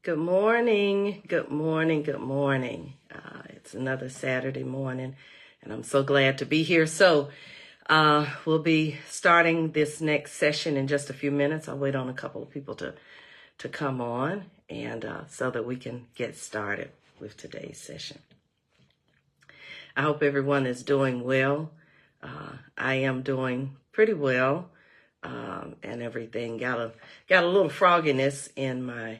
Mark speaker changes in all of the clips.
Speaker 1: Good morning. Good morning. Good morning. It's another Saturday morning, and I'm so glad to be here. We'll be starting this next session in just a few minutes. I'll wait on a couple of people to come on, and so that we can get started with today's session. I hope everyone is doing well. I am doing pretty well, and everything. Got a little frogginess in my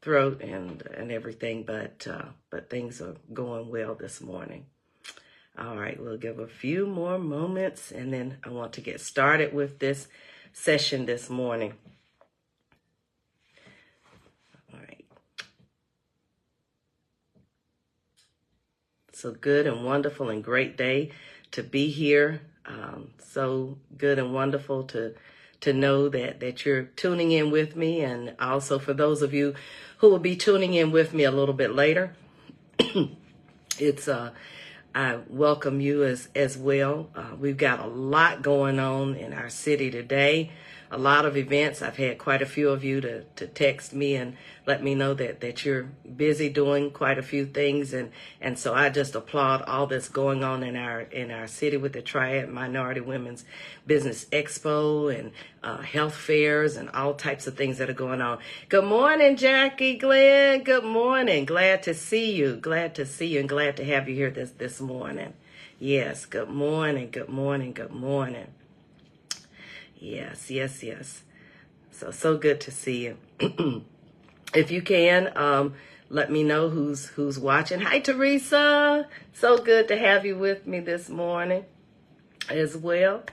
Speaker 1: throat and everything, but things are going well this morning. All right, we'll give a few more moments, and then I want to get started with this session this morning. All right. So good and wonderful and great day to be here. So good and wonderful to know that you're tuning in with me, and also for those of you who will be tuning in with me a little bit later, I welcome you as well. We've got a lot going on in our city today, a lot of events. I've had quite a few of you to text me and let me know that you're busy doing quite a few things, and so I just applaud all that's going on in our city with the Triad Minority Women's Business Expo and health fairs and all types of things that are going on. Good morning, Jackie Glenn. Good morning. Glad to see you. Glad to see you and glad to have you here this morning. Yes. Good morning. Good morning. Good morning. Yes. So good to see you. If you can, let me know who's watching. Hi, Teresa. So good to have you with me this morning as well.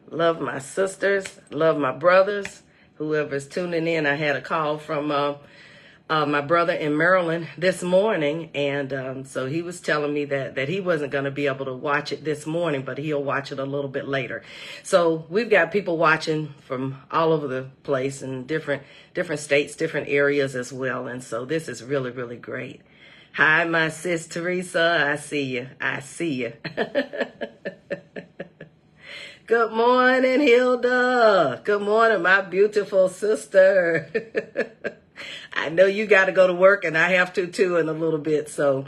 Speaker 1: Love my sisters, love my brothers, whoever's tuning in. I had a call from my brother in Maryland this morning, and so he was telling me that he wasn't going to be able to watch it this morning, but he'll watch it a little bit later. So we've got people watching from all over the place in different states, different areas as well, and so this is really, really great. Hi, my sis Teresa. I see you. Good morning, Hilda. Good morning, my beautiful sister. I know you got to go to work, and I have to too in a little bit. So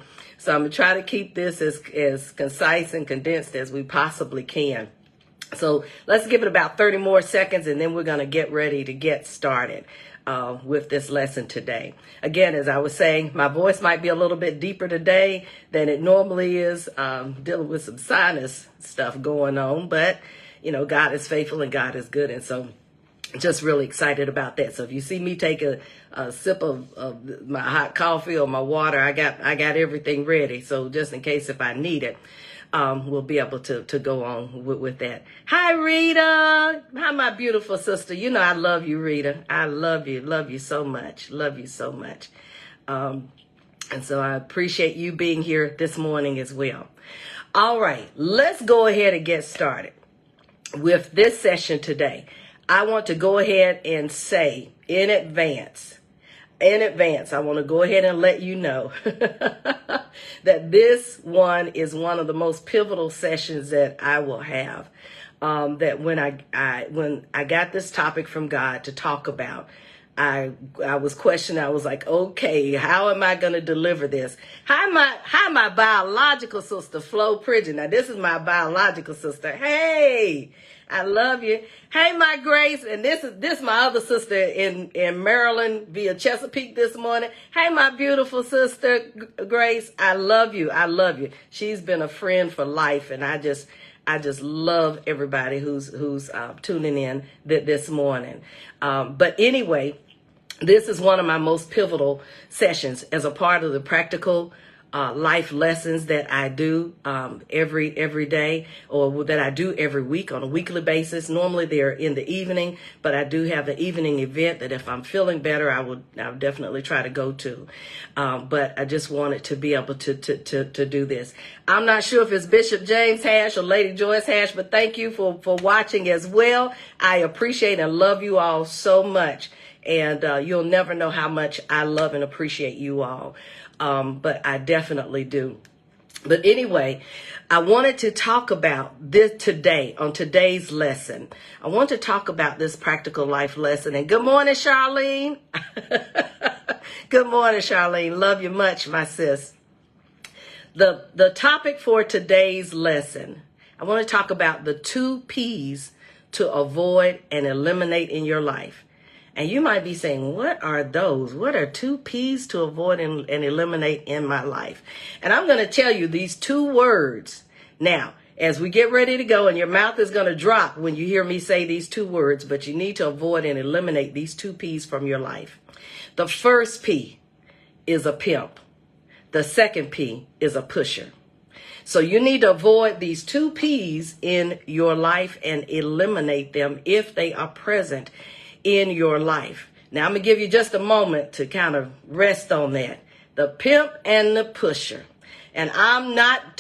Speaker 1: I'm going to try to keep this as concise and condensed as we possibly can. So let's give it about 30 more seconds, and then we're going to get ready to get started with this lesson today. Again, as I was saying, my voice might be a little bit deeper today than it normally is, dealing with some sinus stuff going on, but God is faithful and God is good. And so just really excited about that. So if you see me take a sip of my hot coffee or my water, I got everything ready. So just in case if I need it, we'll be able to go on with that. Hi, Rita. Hi, my beautiful sister. I love you, Rita. I love you so much. Love you so much. And so I appreciate you being here this morning as well. All right, let's go ahead and get started with this session today. I want to go ahead and say in advance, I want to go ahead and let you know that this one is one of the most pivotal sessions that I will have. That when I got this topic from God to talk about, I was questioning. I was like, okay, how am I going to deliver this? Hi, my biological sister, Flo Pridgen. Now, this is my biological sister. Hey, I love you. Hey, my Grace. And this my other sister in Maryland via Chesapeake this morning. Hey, my beautiful sister, Grace. I love you. She's been a friend for life. And I just love everybody who's tuning in this morning. But anyway, this is one of my most pivotal sessions as a part of the practical life lessons that I do every day, or that I do every week on a weekly basis. Normally they're in the evening, but I do have an evening event that if I'm feeling better, I'll definitely try to go to. But I just wanted to be able to do this. I'm not sure if it's Bishop James Hash or Lady Joyce Hash, but thank you for watching as well. I appreciate and love you all so much. And you'll never know how much I love and appreciate you all. But I definitely do. But anyway, I wanted to talk about this today, on today's lesson. I want to talk about this practical life lesson. And good morning, Charlene. Good morning, Charlene. Love you much, my sis. The topic for today's lesson, I want to talk about the 2 P's to avoid and eliminate in your life. And you might be saying, what are those? What are 2 P's to avoid and eliminate in my life? And I'm going to tell you these 2 words. Now, as we get ready to go, and your mouth is going to drop when you hear me say these 2 words, but you need to avoid and eliminate these 2 P's from your life. The first P is a pimp. The second P is a pusher. So you need to avoid these 2 P's in your life and eliminate them if they are present in your life. Now, I'm going to give you just a moment to kind of rest on that. The pimp and the pusher. And I'm not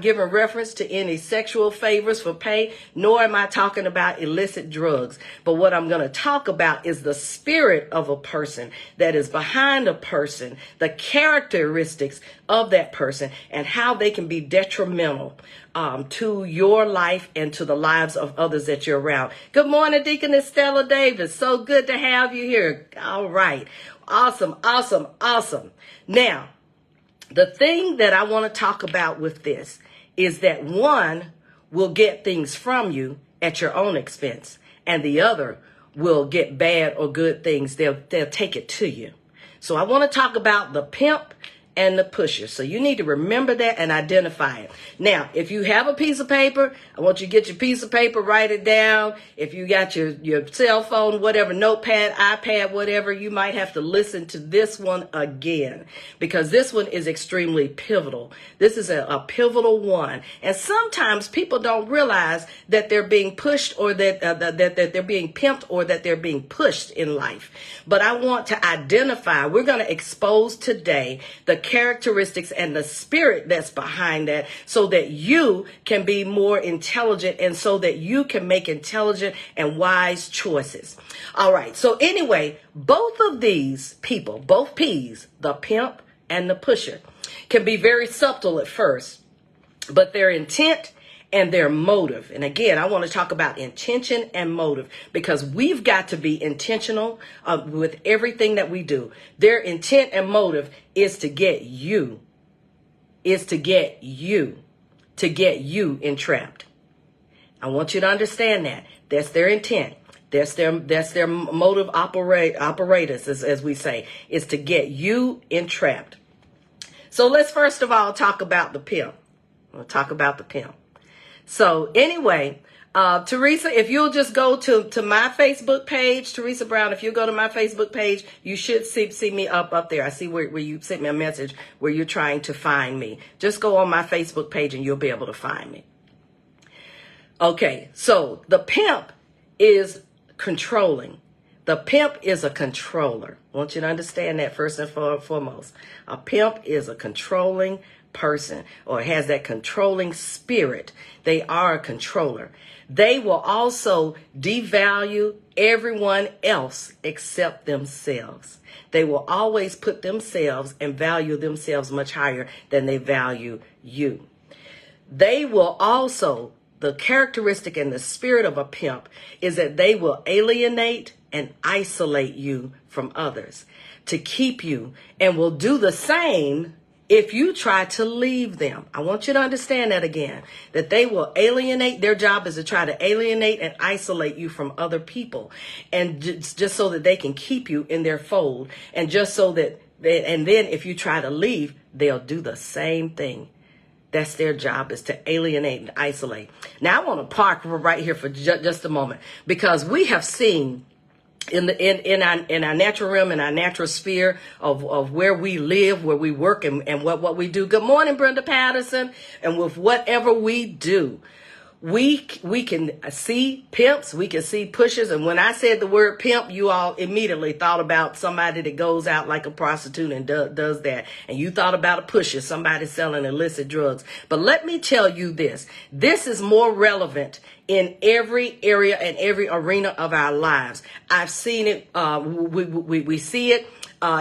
Speaker 1: giving reference to any sexual favors for pay, nor am I talking about illicit drugs. But what I'm going to talk about is the spirit of a person that is behind a person, the characteristics of that person, and how they can be detrimental to your life and to the lives of others that you're around. Good morning, Deaconess Stella Davis. So good to have you here. All right. Awesome, awesome, awesome. Now, the thing that I want to talk about with this is that one will get things from you at your own expense, and the other will get bad or good things. They'll take it to you. So I want to talk about the pimp and the pusher. So you need to remember that and identify it. Now, if you have a piece of paper, I want you to get your piece of paper, write it down. If you got your cell phone, whatever, notepad, iPad, whatever, you might have to listen to this one again, because this one is extremely pivotal. This is a pivotal one. And sometimes people don't realize that they're being pushed, or that they're being pimped, or that they're being pushed in life. But I want to identify, we're going to expose today the characteristics and the spirit that's behind that, so that you can be more intelligent and so that you can make intelligent and wise choices. All right. So anyway, both of these people, both P's, the pimp and the pusher, can be very subtle at first, but their intent and their motive. And again, I want to talk about intention and motive, because we've got to be intentional with everything that we do. Their intent and motive is to get you entrapped. I want you to understand that. That's their intent. That's their motive operatus, as we say, is to get you entrapped. So let's first of all talk about the pimp. We'll talk about the pimp. So anyway, Teresa, if you'll just go to my Facebook page, Teresa Brown, if you go to my Facebook page, you should see me up there. I see where you sent me a message where you're trying to find me. Just go on my Facebook page and you'll be able to find me. Okay, so the pimp is controlling. The pimp is a controller. I want you to understand that first and foremost. A pimp is a controlling person, or has that controlling spirit. They are a controller. They will also devalue everyone else except themselves. They will always put themselves and value themselves much higher than they value you. They will also, the characteristic and the spirit of a pimp is that they will alienate and isolate you from others to keep you, and will do the same if you try to leave them. I want you to understand that again, that they will alienate. Their job is to try to alienate and isolate you from other people, and just so that they can keep you in their fold, and just so that and then if you try to leave, they'll do the same thing. That's their job, is to alienate and isolate. Now I want to park right here for just a moment, because we have seen in our natural realm, in our natural sphere of where we live, where we work, and what we do. Good morning, Brenda Patterson. And with whatever we do, we can see pimps, we can see pushers. And when I said the word pimp, you all immediately thought about somebody that goes out like a prostitute and does that. And you thought about a pusher, somebody selling illicit drugs. But let me tell you this is more relevant in every area and every arena of our lives. I've seen it. We see it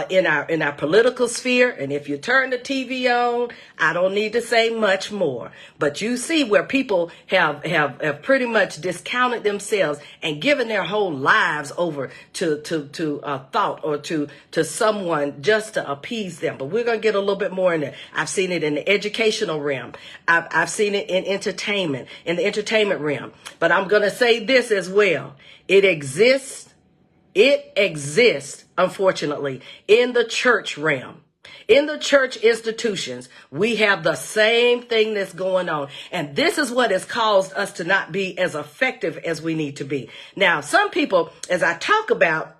Speaker 1: in our political sphere. And if you turn the TV on, I don't need to say much more. But you see where people have pretty much discounted themselves and given their whole lives over to a thought or to someone just to appease them. But we're going to get a little bit more in there. I've seen it in the educational realm. I've seen it in the entertainment realm. But I'm going to say this as well. It exists, unfortunately, in the church realm. In the church institutions, we have the same thing that's going on. And this is what has caused us to not be as effective as we need to be. Now, some people, as I talk about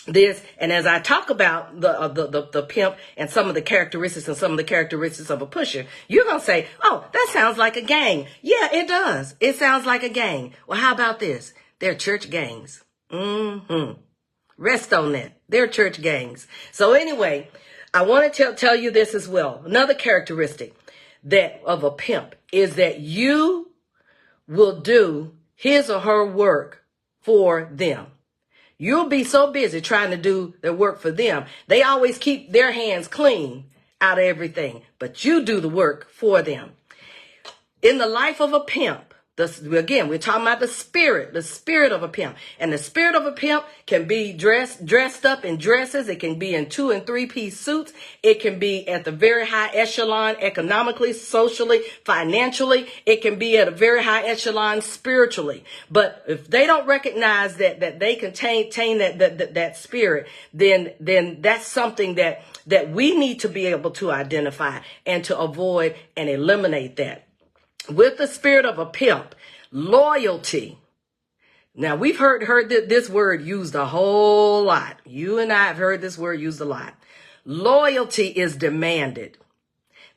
Speaker 1: this, and as I talk about the pimp and some of the characteristics of a pusher, you're going to say, oh, that sounds like a gang. Yeah, it does. It sounds like a gang. Well, how about this? They're church gangs. Rest on that. They're church gangs. So anyway, I want to tell you this as well. Another characteristic that of a pimp is that you will do his or her work for them. You'll be so busy trying to do their work for them. They always keep their hands clean out of everything, but you do the work for them. In the life of a pimp, again, we're talking about the spirit of a pimp. And the spirit of a pimp can be dressed up in dresses. It can be in 2- and 3-piece suits. It can be at the very high echelon economically, socially, financially. It can be at a very high echelon spiritually. But if they don't recognize that they contain that spirit, then that's something that we need to be able to identify and to avoid and eliminate that. With the spirit of a pimp, loyalty. Now, we've heard this word used a whole lot. You and I have heard this word used a lot. Loyalty is demanded.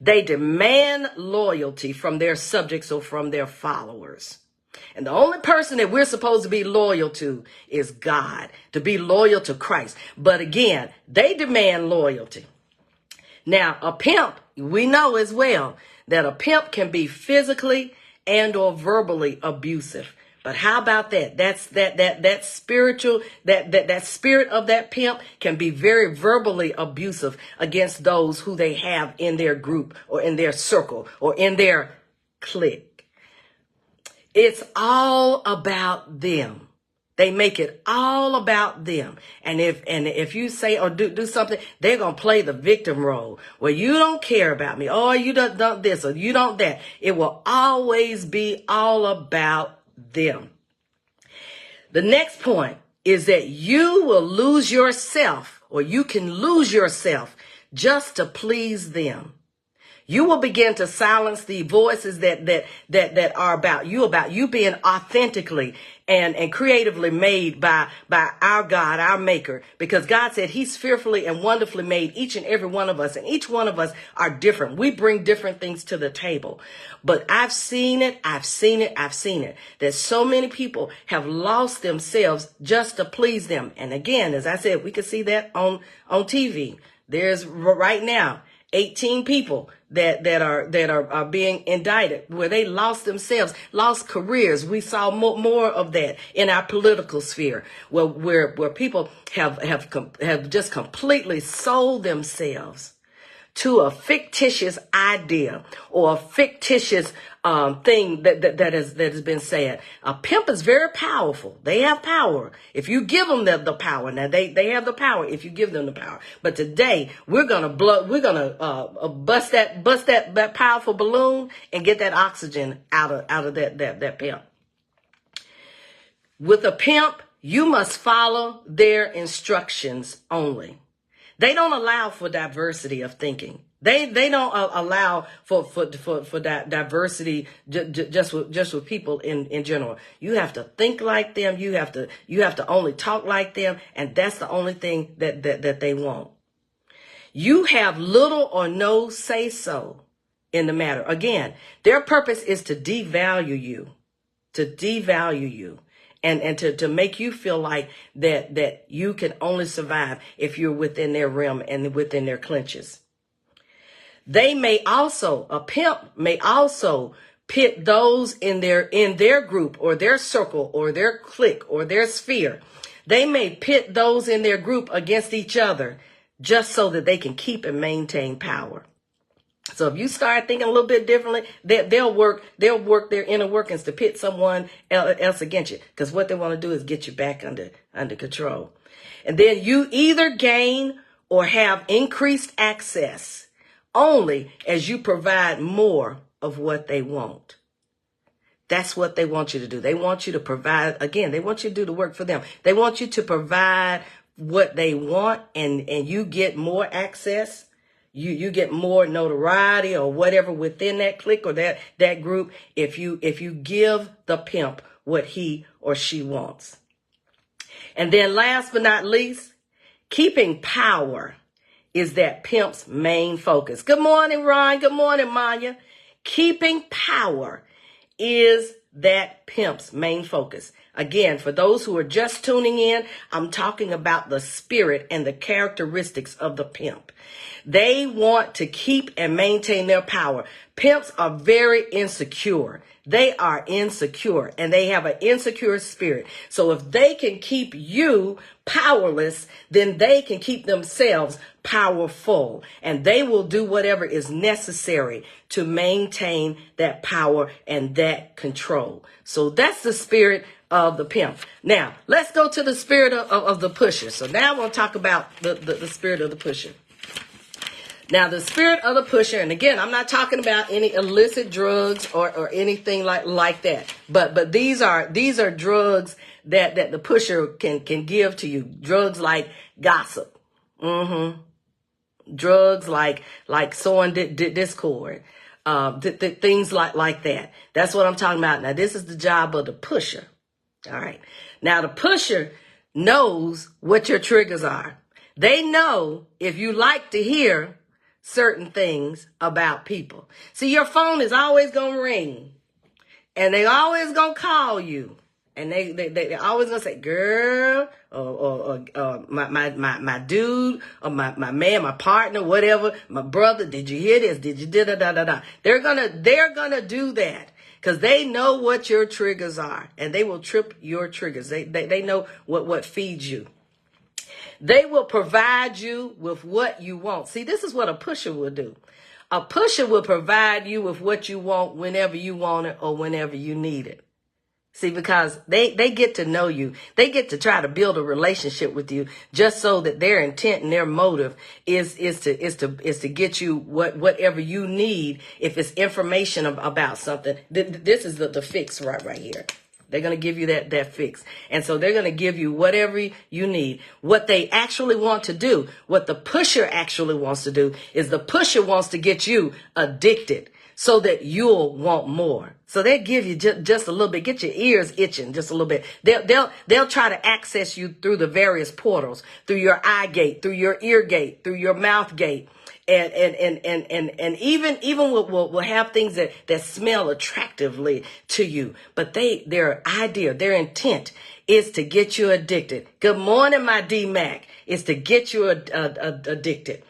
Speaker 1: They demand loyalty from their subjects or from their followers. And the only person that we're supposed to be loyal to is God, to be loyal to Christ. But again, they demand loyalty. Now, a pimp, we know as well that a pimp can be physically and or verbally abusive. But how about that? That's that spiritual, that spirit of that pimp can be very verbally abusive against those who they have in their group or in their circle or in their clique. It's all about them. They make it all about them. And if you say or do something, they're going to play the victim role. Well, you don't care about me. Or you don't this or you don't that. It will always be all about them. The next point is that you will lose yourself, or you can lose yourself just to please them. You will begin to silence the voices that are about you being authentically and creatively made by our God, our maker, because God said he's fearfully and wonderfully made each and every one of us, and each one of us are different. We bring different things to the table. But I've seen it, that so many people have lost themselves just to please them. And again, as I said, we can see that on TV. There's right now 18 people that are being indicted where they lost themselves, lost careers. We saw more of that in our political sphere, where people have just completely sold themselves to a fictitious idea or a fictitious thing that has been said. A pimp is very powerful. They have power if you give them the power. Now they have the power if you give them the power. But today we're gonna bust that powerful balloon and get that oxygen out of that pimp. With a pimp, you must follow their instructions only. They don't allow for diversity of thinking. They don't allow for diversity just with people in general. You have to think like them. You have to only talk like them, and that's the only thing that they want. You have little or no say so in the matter. Again, their purpose is to devalue you, and to make you feel like that you can only survive if you're within their realm and within their clinches. A pimp may also pit those in their group or their circle or their clique or their sphere. They may pit those in their group against each other just so that they can keep and maintain power. So if you start thinking a little bit differently, they'll work their inner workings to pit someone else against you, because what they want to do is get you back under control. And then you either gain or have increased access only as you provide more of what they want. That's what they want you to do. They want you to provide, again, they want you to do the work for them. They want you to provide what they want, and you get more access. You get more notoriety or whatever within that clique or that group if you give the pimp what he or she wants. And then last but not least, keeping power is that pimp's main focus. Good morning, Ron. Good morning, Manya. Keeping power is that pimp's main focus. Again, for those who are just tuning in, I'm talking about the spirit and the characteristics of the pimp. They want to keep and maintain their power. Pimps are very insecure. They are insecure and they have an insecure spirit. So if they can keep you powerless, then they can keep themselves powerful, and they will do whatever is necessary to maintain that power and that control. So that's the spirit of the pimp. Now, let's go to the spirit of the pusher. So now I want to talk about the spirit of the pusher. Now, the spirit of the pusher, and again, I'm not talking about any illicit drugs or anything like that. But these are drugs that the pusher can give to you. Drugs like gossip. Drugs like sowing discord. Things like that. That's what I'm talking about. Now, this is the job of the pusher. All right. Now, the pusher knows what your triggers are. They know if you like to hear certain things about people. See, your phone is always going to ring, and they always going to call you, and they always going to say, girl, or my dude, or my man, my partner, whatever, my brother, did you hear this? Did you da-da-da-da-da? They're going to do that because they know what your triggers are, and they will trip your triggers. They know what feeds you. They will provide you with what you want. See, this is what a pusher will do. A pusher will provide you with what you want whenever you want it or whenever you need it. See, because they get to know you. They get to try to build a relationship with you just so that their intent and their motive is to get you whatever you need. If it's information about something, this is the fix right here. They're going to give you that fix. And so they're going to give you whatever you need. What they actually want to do, what the pusher actually wants to do, is the pusher wants to get you addicted so that you'll want more. So they give you just a little bit, get your ears itching just a little bit. They'll try to access you through the various portals, through your eye gate, through your ear gate, through your mouth gate. And even will have things that smell attractively to you, but their idea, their intent is to get you addicted. Good morning, my D-Mac. Is to get you addicted.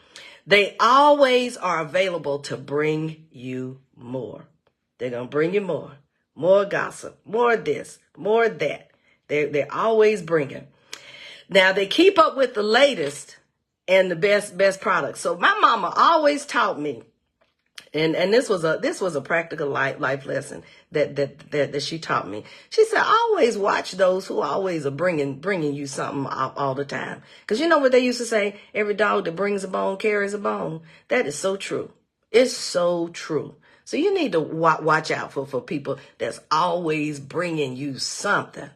Speaker 1: They always are available to bring you more. They're gonna bring you more gossip, more this, more that. They're always bringing. Now they keep up with the latest and the best products. So my mama always taught me, and this was a practical life lesson that she taught me. She said, always watch those who always are bringing you something all the time. Because you know what they used to say? Every dog that brings a bone carries a bone. That is so true. It's so true. So you need to watch out for people that's always bringing you something.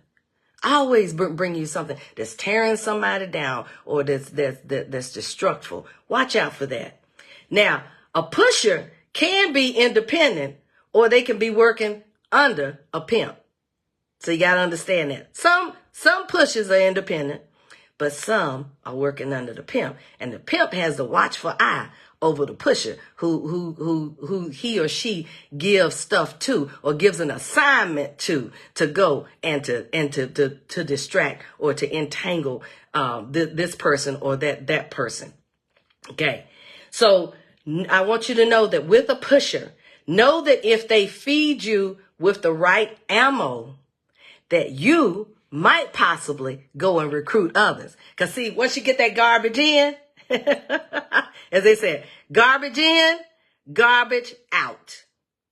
Speaker 1: Always bring you something that's tearing somebody down or that's destructive. Watch out for that. Now, a pusher can be independent or they can be working under a pimp. So you got to understand that. Some pushers are independent, but some are working under the pimp. And the pimp has the watchful eye over the pusher who he or she gives stuff to or gives an assignment to go and to distract or to entangle this person or that person. Okay. So I want you to know that with a pusher, Know that if they feed you with the right ammo, that you might possibly go and recruit others. Because see, once you get that garbage in, as they said, garbage in, garbage out.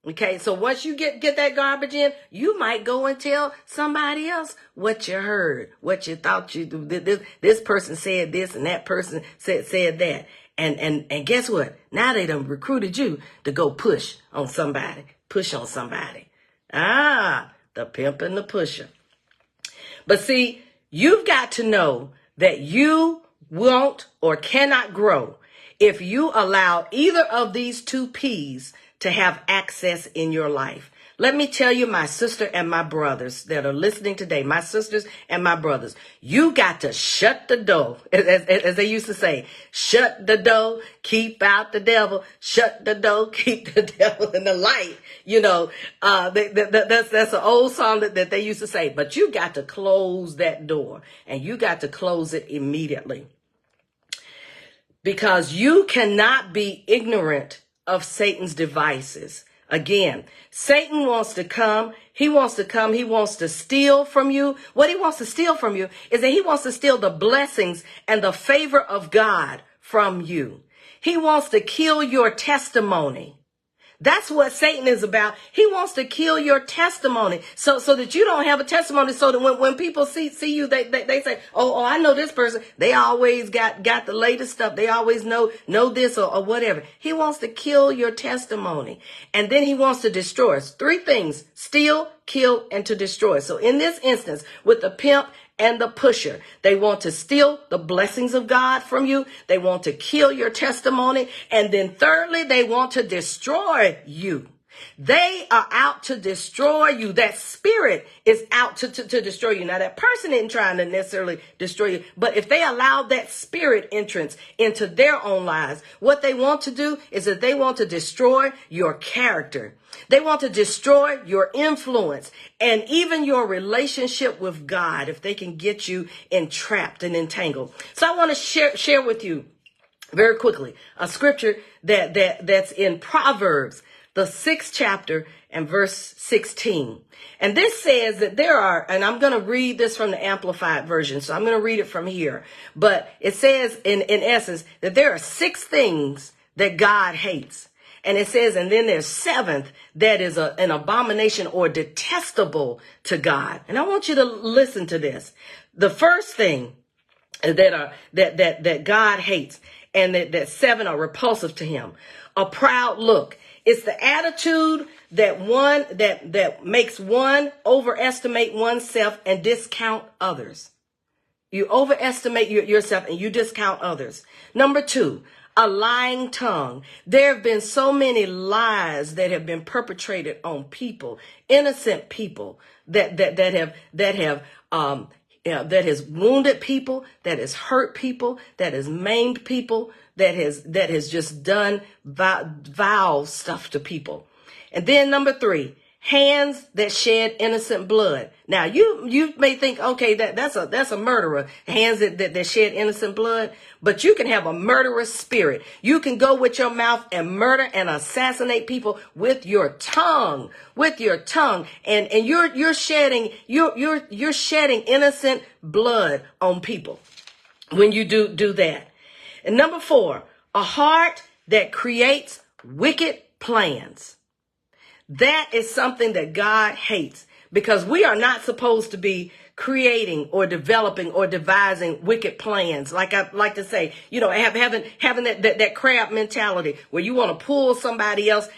Speaker 1: Okay, so once you get that garbage in, you might go and tell somebody else what you heard, what you thought you this person said this and that person said that. And guess what? Now they done recruited you to go push on somebody. The pimp and the pusher. But see, you've got to know that you won't or cannot grow if you allow either of these two P's to have access in your life. Let me tell you, my sister and my brothers that are listening today, my sisters and my brothers, you got to shut the door, as they used to say, shut the door, keep out the devil, shut the door, keep the devil in the light. You know, that's an old song that they used to say, but you got to close that door, and you got to close it immediately, because you cannot be ignorant of Satan's devices. Again, Satan wants to come. He wants to steal from you. What he wants to steal from you is that he wants to steal the blessings and the favor of God from you. He wants to kill your testimony. That's what Satan is about. He wants to kill your testimony so that you don't have a testimony, so that when people see you, they say, oh, I know this person. They always got the latest stuff. They always know this or whatever. He wants to kill your testimony. And then he wants to destroy us. Three things: steal, kill, and to destroy. So in this instance, with the pimp and the pusher, they want to steal the blessings of God from you. They want to kill your testimony. And then thirdly, they want to destroy you. They are out to destroy you. That spirit is out to destroy you. Now, that person isn't trying to necessarily destroy you, but if they allow that spirit entrance into their own lives, what they want to do is that they want to destroy your character. They want to destroy your influence and even your relationship with God, if they can get you entrapped and entangled. So I want to share with you very quickly a scripture that's in Proverbs, the 6th chapter and verse 16. And this says that there are, and I'm going to read this from the Amplified version, so I'm going to read it from here. But it says in essence that there are 6 things that God hates. And it says, and then there's 7th that is an abomination or detestable to God. And I want you to listen to this. The first thing that God hates, and that 7 are repulsive to him: a proud look. It's the attitude that makes one overestimate oneself and discount others. You overestimate yourself and you discount others. Number 2, a lying tongue. There have been so many lies that have been perpetrated on people, innocent people, that has wounded people, that has hurt people, that has maimed people, that has just done vile stuff to people. And then number 3, hands that shed innocent blood. Now you may think, okay, that's a murderer, hands that shed innocent blood, but you can have a murderous spirit. You can go with your mouth and murder and assassinate people with your tongue, and you're shedding innocent blood on people when you do that. And number 4, a heart that creates wicked plans. That is something that God hates, because we are not supposed to be creating or developing or devising wicked plans. Like I like to say, having that crab mentality where you want to pull somebody else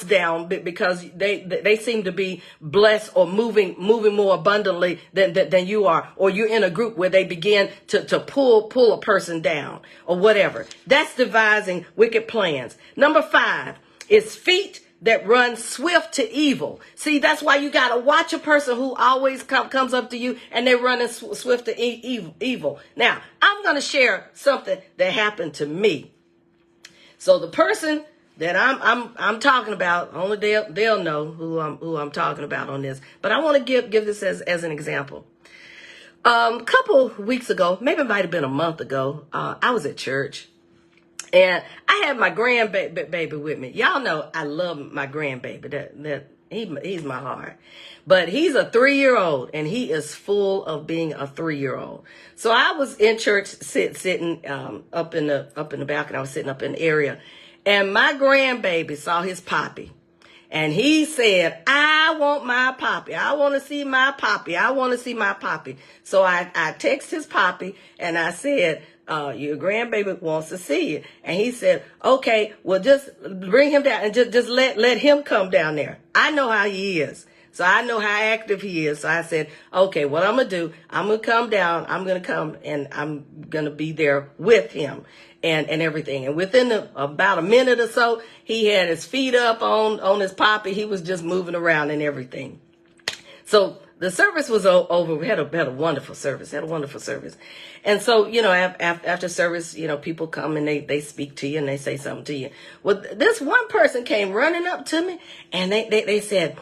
Speaker 1: down because they seem to be blessed or moving more abundantly than you are, or you're in a group where they begin to pull a person down or whatever. That's devising wicked plans. Number 5 is feet that run swift to evil. See, that's why you got to watch a person who always comes up to you and they're running swift to evil. Now, I'm going to share something that happened to me. So the person that I'm talking about, only they'll know who I'm talking about on this. But I want to give this as an example. A couple weeks ago, maybe it might have been a month ago, I was at church. And I had my grandbaby with me. Y'all know I love my grandbaby. He's my heart. But he's a 3-year-old, and he is full of being a 3-year-old. So I was in church sitting up in the balcony. I was sitting up in the area, and my grandbaby saw his poppy. And he said, I want my poppy. I want to see my poppy. I want to see my poppy. So I texted his poppy and I said, your grandbaby wants to see you. And he said, okay, well, just bring him down and just let him come down there. I know how he is. So I know how active he is. So I said, okay, what I'm going to do, I'm going to come down. I'm going to come and I'm going to be there with him and everything. And within about a minute or so, he had his feet up on his poppy. He was just moving around and everything. So the service was over. We had a wonderful service, And so, after service, people come and they speak to you and they say something to you. Well, this one person came running up to me and they said,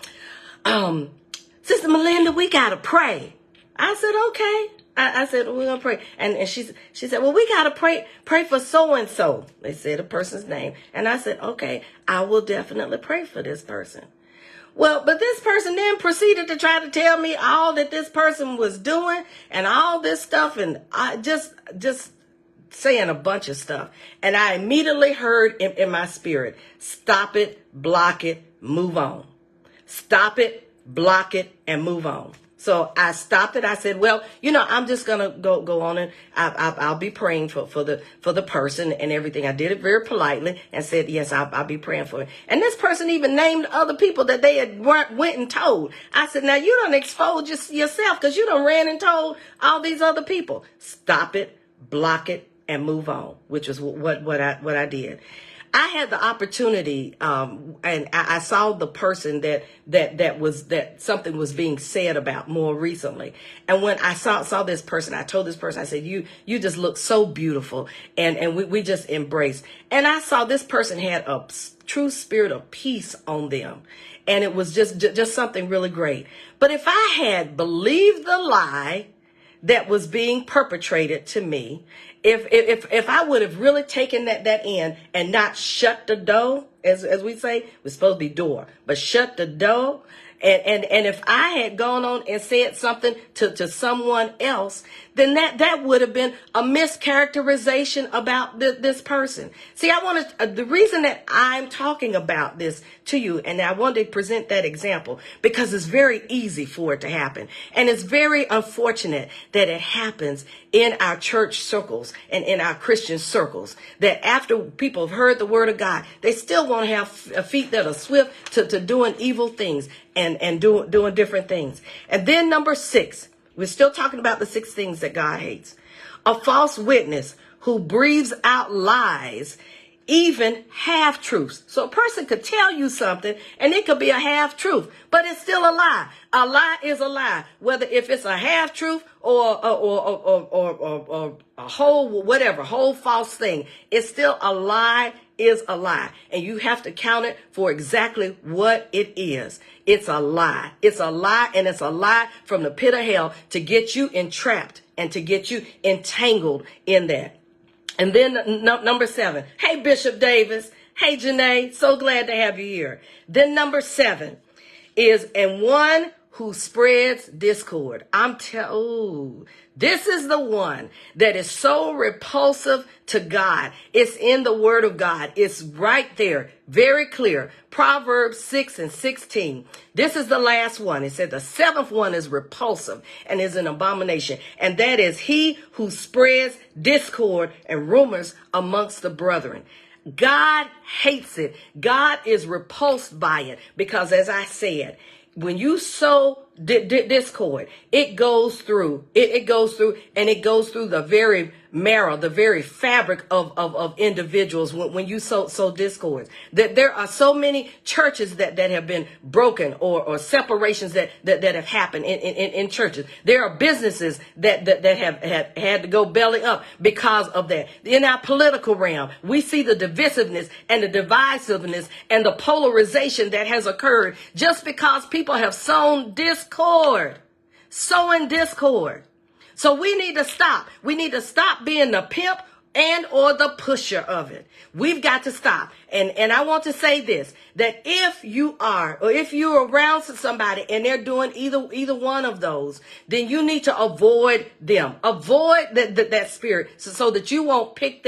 Speaker 1: Sister Melinda, we got to pray. I said, okay. I said, we're going to pray. And she said, well, we got to pray for so-and-so. They said a person's name. And I said, okay, I will definitely pray for this person. Well, but this person then proceeded to try to tell me all that this person was doing and all this stuff. And I just saying a bunch of stuff. And I immediately heard in my spirit, stop it, block it, move on. Stop it, block it, and move on. So I stopped it. I said, well, I'm just going to go on and I'll be praying for the person and everything. I did it very politely and said, yes, I'll be praying for it. And this person even named other people that they had went and told. I said, now you don't expose yourself because you done ran and told all these other people. Stop it, block it, and move on, which is what I did. I had the opportunity, and I saw the person that something was being said about more recently. And when I saw this person, I told this person, I said, you just look so beautiful. And we just embraced. And I saw this person had a true spirit of peace on them. And it was just something really great. But if I had believed the lie that was being perpetrated to me, if I would have really taken that in and not shut the door, as we say, we're supposed to be door, but shut the door. And if I had gone on and said something to someone else, then that would have been a mischaracterization about this person. See, the reason that I'm talking about this to you, and I wanted to present that example because it's very easy for it to happen. And it's very unfortunate that it happens in our church circles and in our Christian circles, that after people have heard the word of God, they still want to have feet that are swift to doing evil things and doing different things. And then number 6, we're still talking about the 6 things that God hates. A false witness who breathes out lies, even half-truths. So a person could tell you something and it could be a half-truth, but it's still a lie. A lie is a lie, whether if it's a half-truth or a whole false thing. It's still a lie is a lie. And you have to count it for exactly what it is. It's a lie. It's a lie, and it's a lie from the pit of hell to get you entrapped and to get you entangled in that. And then number 7. Hey, Bishop Davis. Hey, Janae. So glad to have you here. Then number 7 is, and one who spreads discord. This is the one that is so repulsive to God. It's in the word of God. It's right there. Very clear. Proverbs 6:16. This is the last one. It said the 7th one is repulsive and is an abomination. And that is he who spreads discord and rumors amongst the brethren. God hates it. God is repulsed by it because, as I said, when you sow discord, it goes through the very marrow, the very fabric of individuals when you sow discords. That there are so many churches that have been broken or separations that have happened in churches. There are businesses that have had to go belly up because of that. In our political realm, we see the divisiveness and the divisiveness and the polarization that has occurred just because people have sown discord. Sowing discord. So we need to stop. We need to stop being the pimp and or the pusher of it. We've got to stop. And I want to say this, that if you are, or if you're around somebody and they're doing either one of those, then you need to avoid them. Avoid that spirit so that you won't pick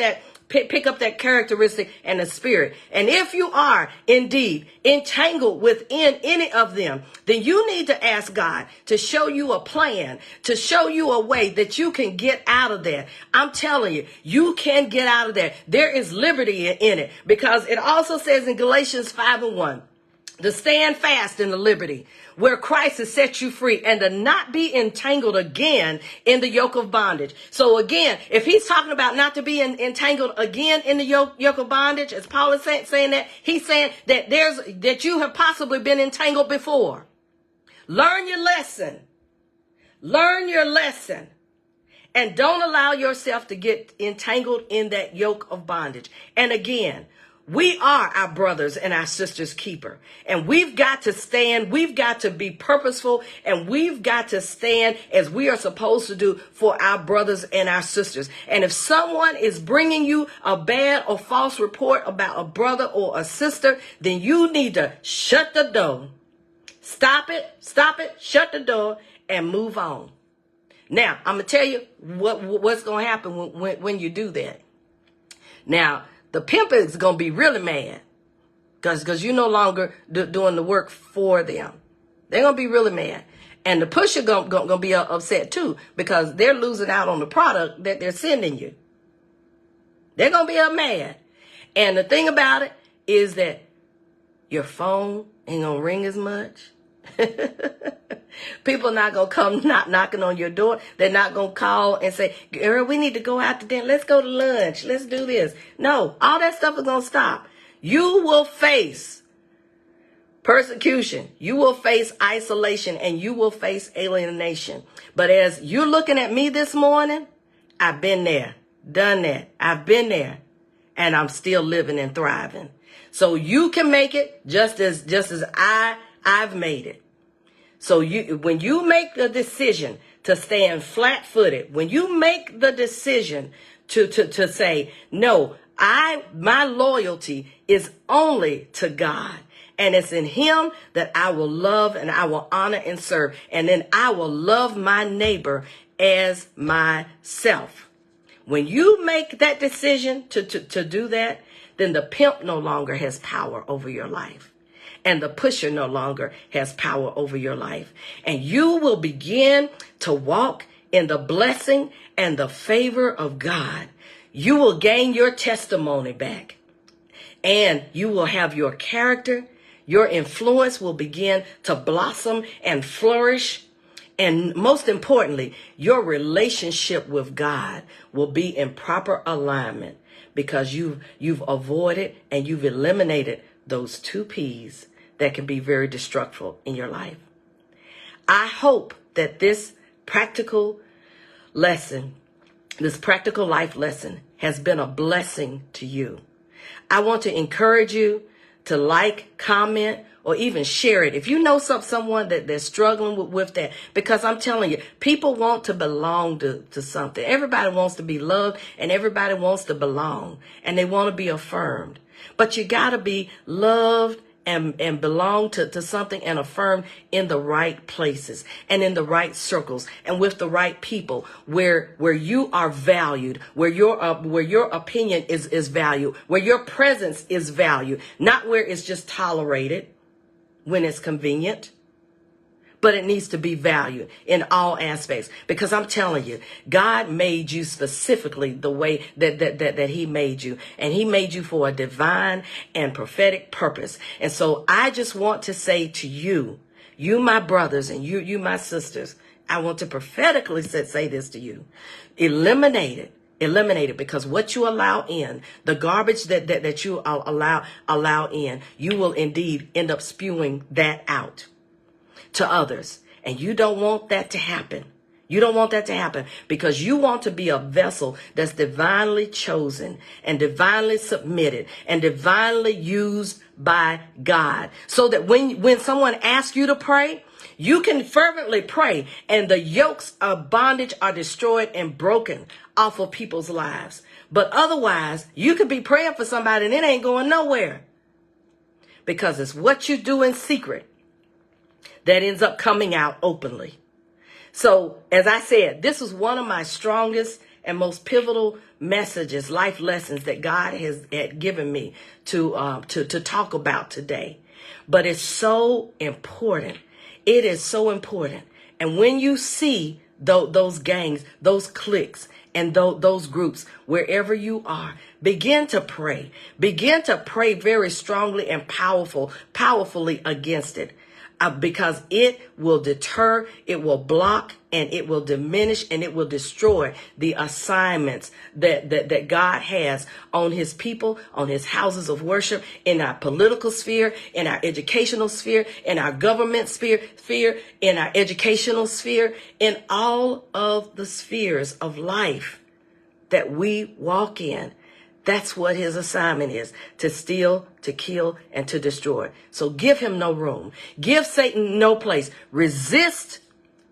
Speaker 1: up that characteristic and the spirit. And if you are indeed entangled within any of them, then you need to ask God to show you a plan, to show you a way that you can get out of there. I'm telling you, you can get out of there. There is liberty in it, because it also says in Galatians 5:1, to stand fast in the liberty where Christ has set you free, and to not be entangled again in the yoke of bondage. So again, if he's talking about not to be entangled again in the yoke of bondage, as Paul is saying that, he's saying that you have possibly been entangled before. Learn your lesson. Learn your lesson. And don't allow yourself to get entangled in that yoke of bondage. And again, we are our brothers and our sisters' keeper. And we've got to stand. We've got to be purposeful. And we've got to stand as we are supposed to do for our brothers and our sisters. And if someone is bringing you a bad or false report about a brother or a sister, then you need to shut the door. Stop it, shut the door, and move on. Now, I'm going to tell you what's going to happen when you do that. Now, the pimp is going to be really mad because you're no longer doing the work for them. They're going to be really mad. And the pusher going to be upset too, because they're losing out on the product that they're sending you. They're going to be mad. And the thing about it is that your phone ain't going to ring as much. People are not going to come knocking on your door. They're not going to call and say, girl, we need to go out to dinner. Let's go to lunch. Let's do this. No, all that stuff is going to stop. You will face persecution. You will face isolation, and you will face alienation. But as you're looking at me this morning, I've been there, done that. I've been there, and I'm still living and thriving. So you can make it just as I've made it. So when you make the decision to stand flat-footed, when you make the decision to say, no, my loyalty is only to God, and it's in him that I will love and I will honor and serve, and then I will love my neighbor as myself. When you make that decision to do that, then the pimp no longer has power over your life. And the pusher no longer has power over your life. And you will begin to walk in the blessing and the favor of God. You will gain your testimony back. And you will have your character. Your influence will begin to blossom and flourish. And most importantly, your relationship with God will be in proper alignment, because you've avoided and you've eliminated those two P's that can be very destructive in your life. I hope that this practical lesson, this practical life lesson, has been a blessing to you. I want to encourage you to like, comment, or even share it if you know someone that's struggling with that. Because I'm telling you, people want to belong to something. Everybody wants to be loved, and everybody wants to belong, and they want to be affirmed. But you got to be loved and belong to something and affirmed in the right places and in the right circles and with the right people where you are valued, where your opinion is valued, where your presence is valued, not where it's just tolerated when it's convenient. But it needs to be valued in all aspects, because I'm telling you, God made you specifically the way that he made you, and he made you for a divine and prophetic purpose. And so I just want to say to you, my brothers, and you my sisters, I want to prophetically say this to you. Eliminate it, because what you allow in, the garbage that you allow in, you will indeed end up spewing that out to others. And you don't want that to happen. You don't want that to happen, because you want to be a vessel that's divinely chosen and divinely submitted and divinely used by God, so that when someone asks you to pray, you can fervently pray, and the yokes of bondage are destroyed and broken off of people's lives. But otherwise, you could be praying for somebody and it ain't going nowhere. Because it's what you do in secret that ends up coming out openly. So, as I said, this is one of my strongest and most pivotal messages, life lessons that God has had given me to talk about today. But it's so important. It is so important. And when you see those gangs, those cliques, and those groups, wherever you are, begin to pray. Begin to pray very strongly and powerfully against it. Because it will deter, it will block, and it will diminish, and it will destroy the assignments that God has on his people, on his houses of worship, in our political sphere, in our educational sphere, in our government sphere, in our educational sphere, in all of the spheres of life that we walk in. That's what his assignment is, to steal, to kill, and to destroy. So give him no room. Give Satan no place. Resist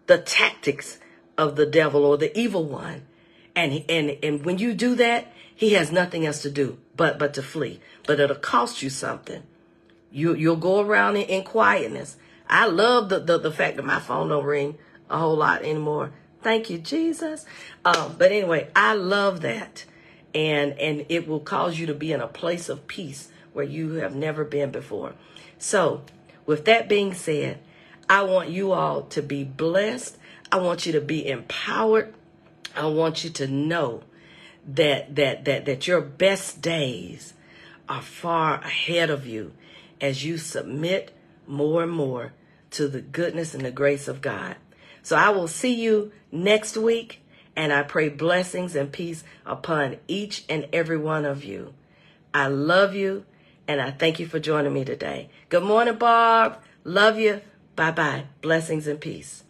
Speaker 1: the tactics of the devil or the evil one. And when you do that, he has nothing else to do but to flee. But it'll cost you something. You'll go around in quietness. I love the fact that my phone don't ring a whole lot anymore. Thank you, Jesus. But anyway, I love that. And it will cause you to be in a place of peace where you have never been before. So, with that being said, I want you all to be blessed. I want you to be empowered. I want you to know that your best days are far ahead of you as you submit more and more to the goodness and the grace of God. So I will see you next week. And I pray blessings and peace upon each and every one of you. I love you, and I thank you for joining me today. Good morning, Barb. Love you. Bye-bye. Blessings and peace.